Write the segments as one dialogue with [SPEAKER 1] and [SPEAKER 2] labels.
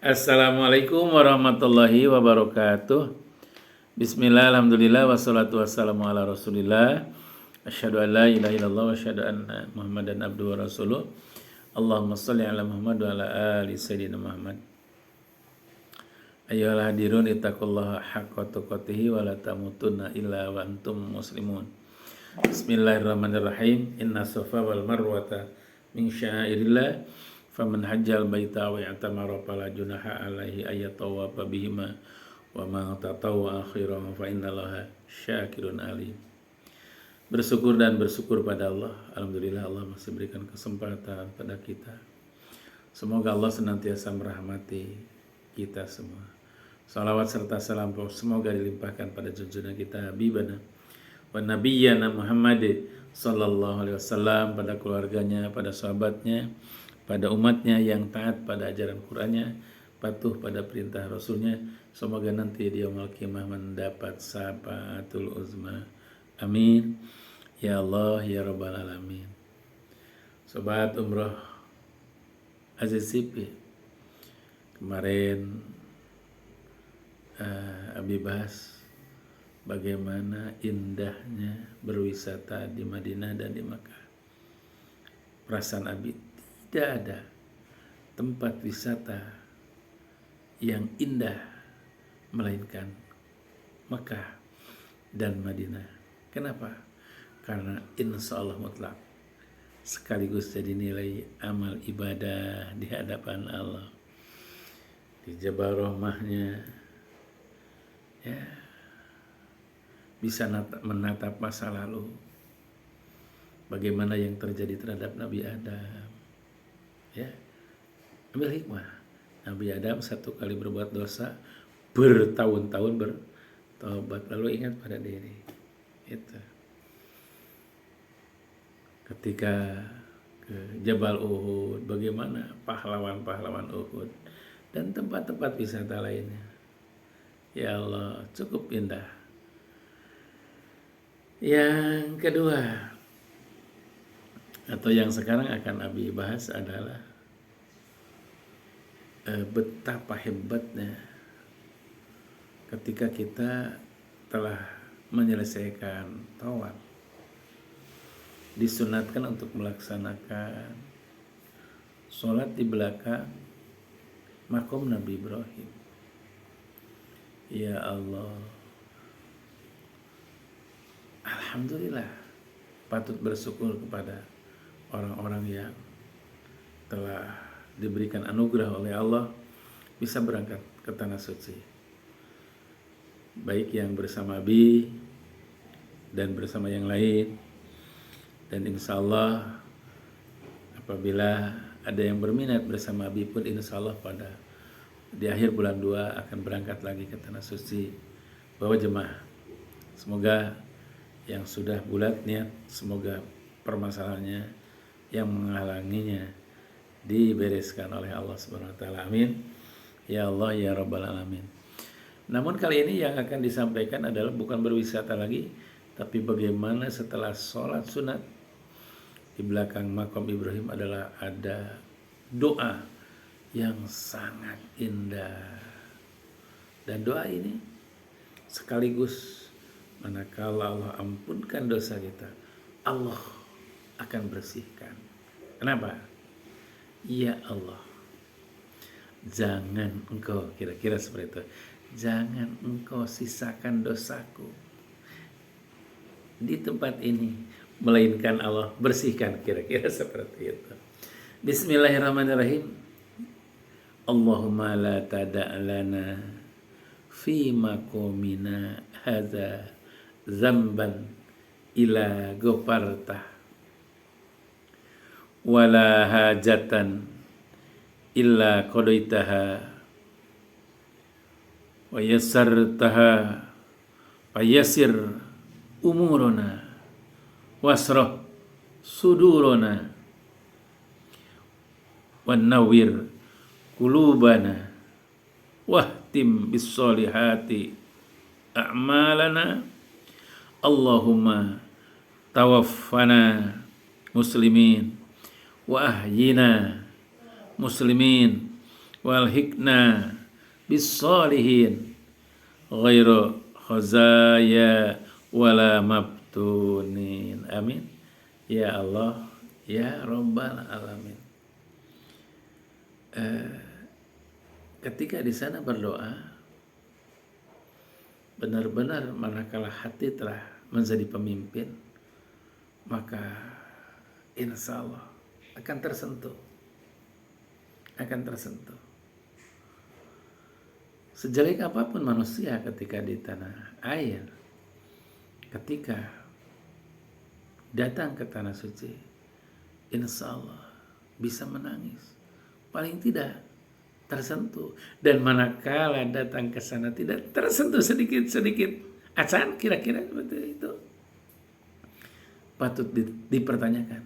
[SPEAKER 1] Assalamualaikum warahmatullahi wabarakatuh. Bismillah, alhamdulillah, wassalatu wassalamu ala rasulillah. Asyhadu an la ilaha illallah wa asyhadu anna muhammadan abduhu wa rasuluh. Allahumma salli ala Muhammad wa ala ali sayyidina Muhammad. Ayyuhal hadirun ittaqullaha haqqa tuqatih wa la tamutunna illa wa antum muslimun. Bismillahirrahmanirrahim. Inna safa wal marwata min syairillah. Faman hajjal baita wa i'tamara fala junaha alaihi ayatawafa bihima wa ma tatawwa akhiran fa innallaha syakirun alim. Bersyukur dan bersyukur pada Allah. Alhamdulillah Allah masih berikan kesempatan pada kita. Semoga Allah senantiasa merahmati kita semua. Salawat serta salam semoga dilimpahkan pada junjungan kita Habibana wa nabiyyana Muhammad sallallahu alaihi wasallam, pada keluarganya, pada sahabatnya, pada umatnya yang taat pada ajaran Qur'annya, patuh pada perintah Rasulnya. Semoga nanti di yaumul qiyamah mendapat syafaatul uzma. Amin ya Allah ya rabbal alamin. Sobat umroh Aziz Sipi, kemarin Abi bahas bagaimana indahnya berwisata di Madinah dan di Makkah. Perasaan Abi, tidak ada tempat wisata yang indah melainkan Makkah dan Madinah. Kenapa? Karena insya Allah mutlak sekaligus jadi nilai amal ibadah di hadapan Allah. Di Jabal Rahmahnya ya, bisa menatap masa lalu, bagaimana yang terjadi terhadap Nabi Adam. Ya, ambil hikmah. Nabi Adam satu kali berbuat dosa, bertahun-tahun bertobat, lalu ingat pada diri. Itu. Ketika ke Jabal Uhud, bagaimana pahlawan-pahlawan Uhud dan tempat-tempat wisata lainnya. Ya Allah, cukup indah. Yang kedua, atau yang sekarang akan Abi bahas adalah betapa hebatnya ketika kita telah menyelesaikan tawaf, disunatkan untuk melaksanakan sholat di belakang makom Nabi Ibrahim. Ya Allah, alhamdulillah, patut bersyukur kepada orang-orang yang telah diberikan anugerah oleh Allah bisa berangkat ke tanah suci, baik yang bersama Abi dan bersama yang lain. Dan insya Allah apabila ada yang berminat bersama Abi pun, insya Allah pada di akhir bulan 2 akan berangkat lagi ke tanah suci bawa jemaah. Semoga yang sudah bulat niat, semoga permasalahannya yang menghalanginya dibereskan oleh Allah Subhanahu wa taala. Amin. Ya Allah ya rabbal alamin. Namun kali ini yang akan disampaikan adalah bukan berwisata lagi, tapi bagaimana setelah sholat sunat di belakang makam Ibrahim adalah ada doa yang sangat indah. Dan doa ini sekaligus manakala Allah ampunkan dosa kita, Allah akan bersihkan. Kenapa? Ya Allah, jangan engkau, kira-kira seperti itu, jangan engkau sisakan dosaku di tempat ini, melainkan Allah bersihkan, kira-kira seperti itu. Bismillahirrahmanirrahim. Allahumma la tada'lana fi maqamina hadza zamban ila ghafartah wala hajatan illa qadaitaha wa yassartaha fayassir umurana wasrah sudurana wa nawwir qulubana wahtim bis solihati a'malana. Allahumma tawaffana muslimin wa ahyina muslimin wal hikna bis solihin ghairu khazaya wala mabtunin. Amin ya Allah ya Rabbal alamin. Ketika di sana berdoa, benar-benar manakala hati telah menjadi pemimpin, maka insya Allah akan tersentuh. Sejelek apapun manusia ketika di tanah air, ketika datang ke tanah suci, insya Allah bisa menangis, paling tidak tersentuh. Dan manakala datang ke sana tidak tersentuh sedikit-sedikit, acan kira-kira seperti itu, patut dipertanyakan.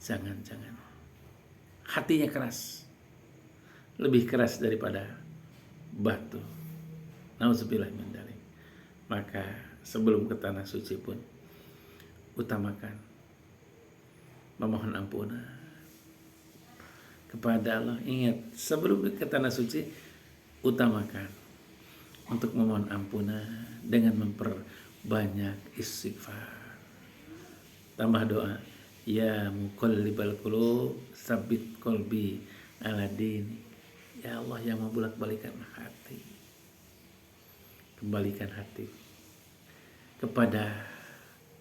[SPEAKER 1] Jangan-jangan hatinya keras, lebih keras daripada batu. Nauzubillah min dzalik. Maka sebelum ke tanah suci pun utamakan memohon ampunan kepada Allah. Ingat, sebelum ke tanah suci utamakan untuk memohon ampunan dengan memperbanyak istighfar. Tambah doa, ya muqallibal qulub tsabbit qalbi ala dini. Ya Allah yang membolak-balikan hati, kembalikan hati kepada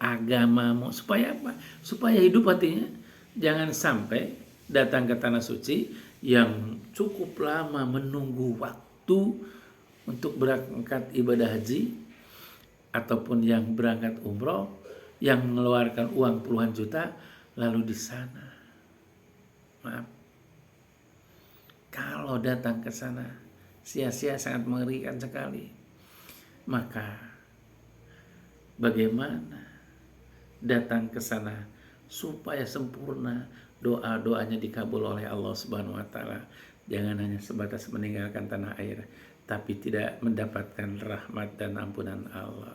[SPEAKER 1] agamamu. Supaya apa? Supaya hidup hatinya. Jangan sampai datang ke tanah suci yang cukup lama menunggu waktu untuk berangkat ibadah haji, ataupun yang berangkat umroh, yang mengeluarkan uang puluhan juta, lalu di sana, maaf, kalau datang ke sana sia-sia, sangat mengerikan sekali. Maka bagaimana datang ke sana supaya sempurna, doa-doanya dikabul oleh Allah Subhanahu wa taala. Jangan hanya sebatas meninggalkan tanah air, tapi tidak mendapatkan rahmat dan ampunan Allah.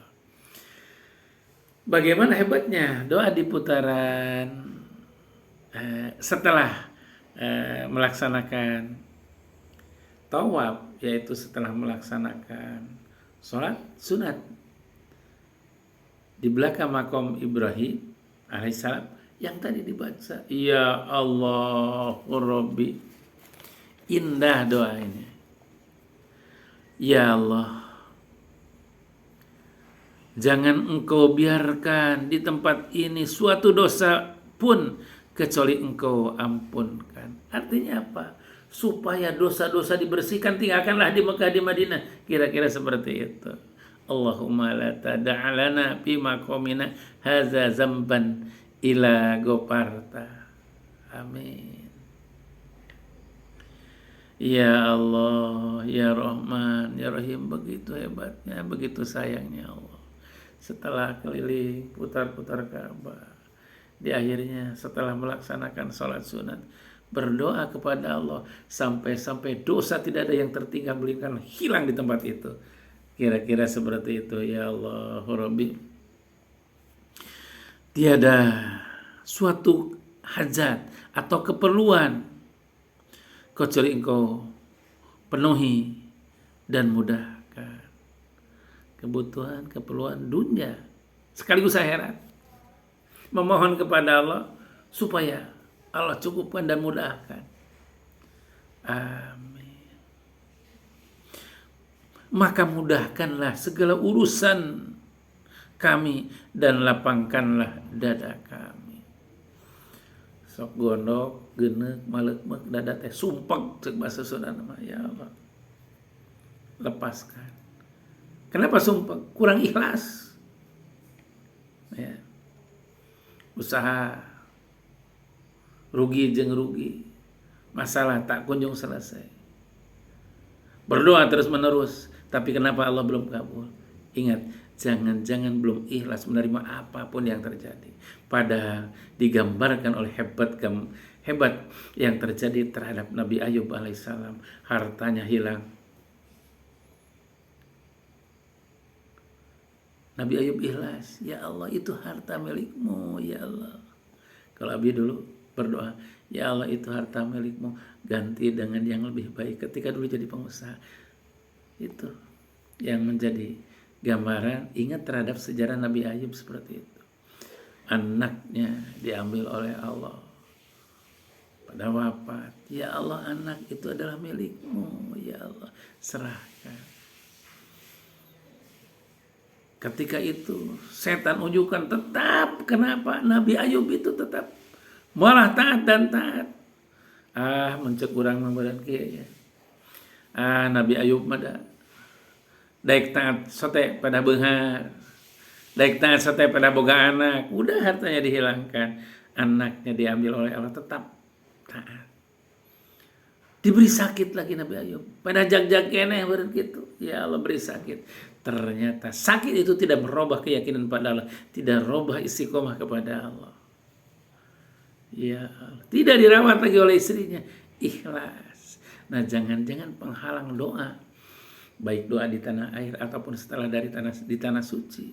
[SPEAKER 1] Bagaimana hebatnya doa di putaran setelah melaksanakan tawaf, yaitu setelah melaksanakan sholat sunat di belakang makom Ibrahim alaihissalam yang tadi dibaca. Ya Allah Rabbi, indah doa ini. Ya Allah, jangan Engkau biarkan di tempat ini suatu dosa pun kecuali Engkau ampunkan. Artinya apa? Supaya dosa-dosa dibersihkan, tinggalkanlah di Mekah, di Madinah. Kira-kira seperti itu. Allahumma la tada'alana fi maqamina hadza zamban ila ghafarta. Amin. Ya Allah, ya Rahman, ya Rahim, begitu hebatnya, begitu sayangnya Allah. Setelah keliling putar-putar Ka'bah, di akhirnya setelah melaksanakan sholat sunat, berdoa kepada Allah sampai-sampai dosa tidak ada yang tertinggal, melainkan hilang di tempat itu. Kira-kira seperti itu. Ya Allah Rabbi, tiada suatu hajat atau keperluan kecuali Engkau penuhi dan mudahkan kebutuhan, keperluan dunia sekaligus akhirat. Memohon kepada Allah supaya Allah cukupkan dan mudahkan. Amin. Maka mudahkanlah segala urusan kami dan lapangkanlah dada kami. Sok gondok, genek, malek-mek, dada teh sumpek cek bahasa Sunda nama. Ya Allah, lepaskan. Kenapa sumpek? Kurang ikhlas. Ya. Usaha rugi jeung rugi, masalah tak kunjung selesai. Berdoa terus menerus, tapi kenapa Allah belum kabul? Ingat, jangan-jangan belum ikhlas menerima apapun yang terjadi. Padahal digambarkan oleh hebat yang terjadi terhadap Nabi Ayub alaihissalam. Hartanya hilang. Nabi Ayub ikhlas. Ya Allah, itu harta milikmu, ya Allah. Kalau Abi dulu berdoa, Ya Allah, itu harta milikmu, ganti dengan yang lebih baik. Ketika dulu jadi pengusaha, itu yang menjadi gambaran ingat terhadap sejarah Nabi Ayub seperti itu. Anaknya diambil oleh Allah pada wafat. Ya Allah, anak itu adalah milikmu. Ya Allah, serahkan. Ketika itu setan ujukan tetap. Kenapa? Nabi Ayub itu tetap malah taat dan taat. Mencek urang membadan kieu ya. Nabi Ayub mada daek taat sote pada beunghar. Daek taat sote pada boga anak. Udah hartanya dihilangkan. Anaknya diambil oleh Allah, tetap taat. Diberi sakit lagi Nabi Ayub. Pada jag-jag keneh beureun kitu. Ya Allah, beri sakit. Ternyata sakit itu tidak merubah keyakinan pada Allah, tidak merubah istiqomah kepada Allah. Ya Allah, tidak dirawat lagi oleh istrinya, ikhlas. Nah, jangan-jangan penghalang doa, baik doa di tanah air ataupun setelah di tanah suci.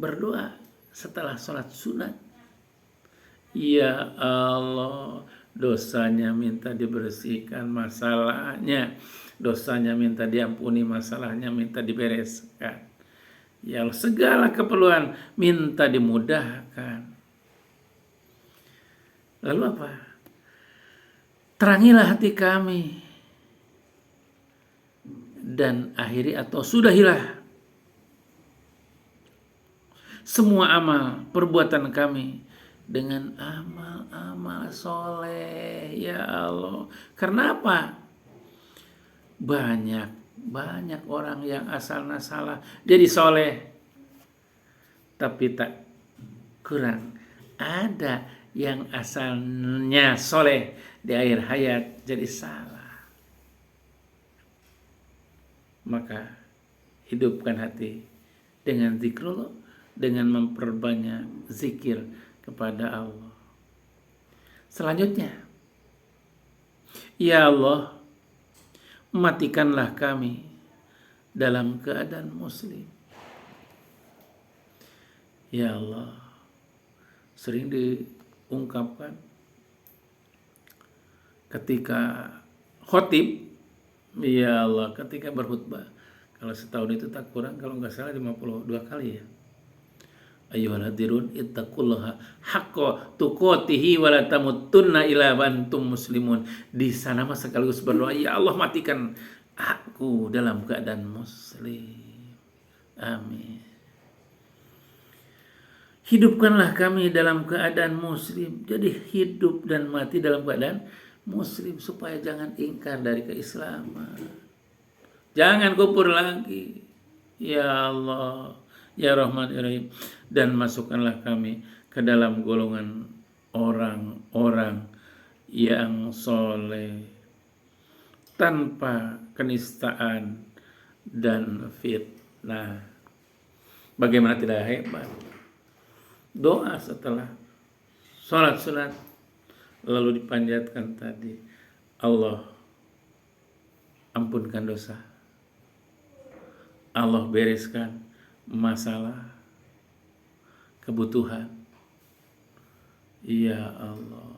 [SPEAKER 1] Berdoa setelah sholat sunat. Ya Allah, dosanya minta dibersihkan, masalahnya dosanya minta diampuni, masalahnya minta dibereskan. Ya Allah, segala keperluan minta dimudahkan. Lalu apa? Terangilah hati kami dan akhiri atau sudahilah semua amal perbuatan kami dengan amal-amal soleh. Ya Allah, karena apa? Banyak orang yang asalnya salah jadi soleh, tapi tak kurang ada yang asalnya soleh di akhir hayat jadi salah. Maka hidupkan hati dengan zikrullah, dengan memperbanyak zikir kepada Allah. Selanjutnya, ya Allah, matikanlah kami dalam keadaan muslim. Ya Allah, sering diungkapkan ketika khotib, ya Allah, ketika berkhutbah. Kalau setahun itu tak kurang, kalau nggak salah 52 kali ya. Ayyuhal hadirun ittaqullaha haqqa tuqatihi wa la tamutunna illa wa antum muslimun. Di sana mah sekaligus berdoa, ya Allah, matikan aku dalam keadaan muslim. Amin. Hidupkanlah kami dalam keadaan muslim. Jadi hidup dan mati dalam keadaan muslim supaya jangan ingkar dari keislaman. Jangan kufur lagi. Ya Allah, ya Rahman ya Rahim, dan masukkanlah kami ke dalam golongan orang-orang yang soleh tanpa kenistaan dan fitnah. Bagaimana tidak hebat doa setelah sholat sunat, lalu dipanjatkan tadi, Allah ampunkan dosa, Allah bereskan masalah, kebutuhan. Ya Allah,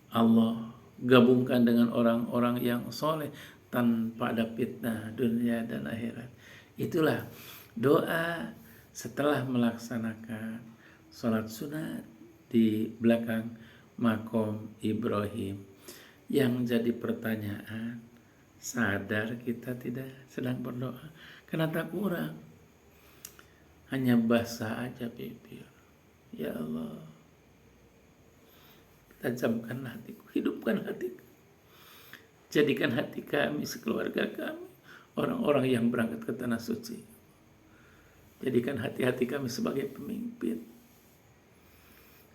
[SPEAKER 1] Allah gabungkan dengan orang-orang yang soleh tanpa ada fitnah dunia dan akhirat. Itulah doa setelah melaksanakan sholat sunat di belakang makom Ibrahim. Yang menjadi pertanyaan, sadar kita tidak sedang berdoa? Karena tak kurang, hanya basah aja bibir. Ya Allah, tajamkan hatiku, hidupkan hatiku, jadikan hati kami, sekeluarga kami, orang-orang yang berangkat ke tanah suci. Jadikan hati-hati kami sebagai pemimpin.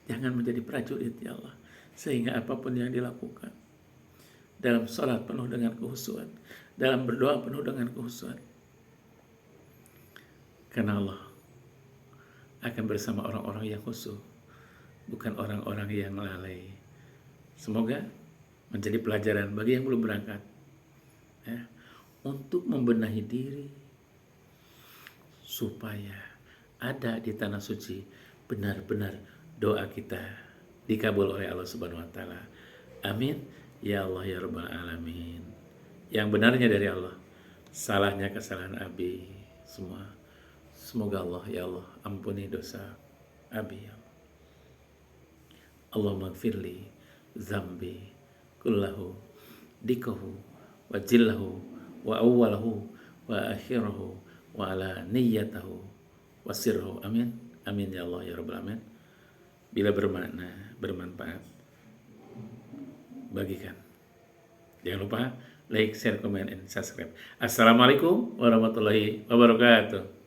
[SPEAKER 1] Jangan menjadi prajurit, ya Allah, sehingga apapun yang dilakukan dalam sholat penuh dengan kekhusyuan, dalam berdoa penuh dengan kekhusyuan, karena Allah akan bersama orang-orang yang khusyuk, bukan orang-orang yang lalai. Semoga menjadi pelajaran bagi yang belum berangkat, ya, untuk membenahi diri supaya ada di tanah suci benar-benar doa kita dikabul oleh Allah Subhanahu wa taala. Amin ya Allah ya rabbal alamin. Yang benarnya dari Allah, salahnya kesalahan Abi semua. Semoga Allah ya Allah ampuni dosa Abi ya Allah. Allahumma gfirli zambi kullahu dikahu wa jillahu wa awwalahu wa akhirahu wa ala niyyatahu wa sirruhu. Amin. Amin ya Allah ya rabbal alamin. Bila bermakna, bermanfaat, bagikan. Jangan lupa like, share, comment, and subscribe. Assalamualaikum warahmatullahi wabarakatuh.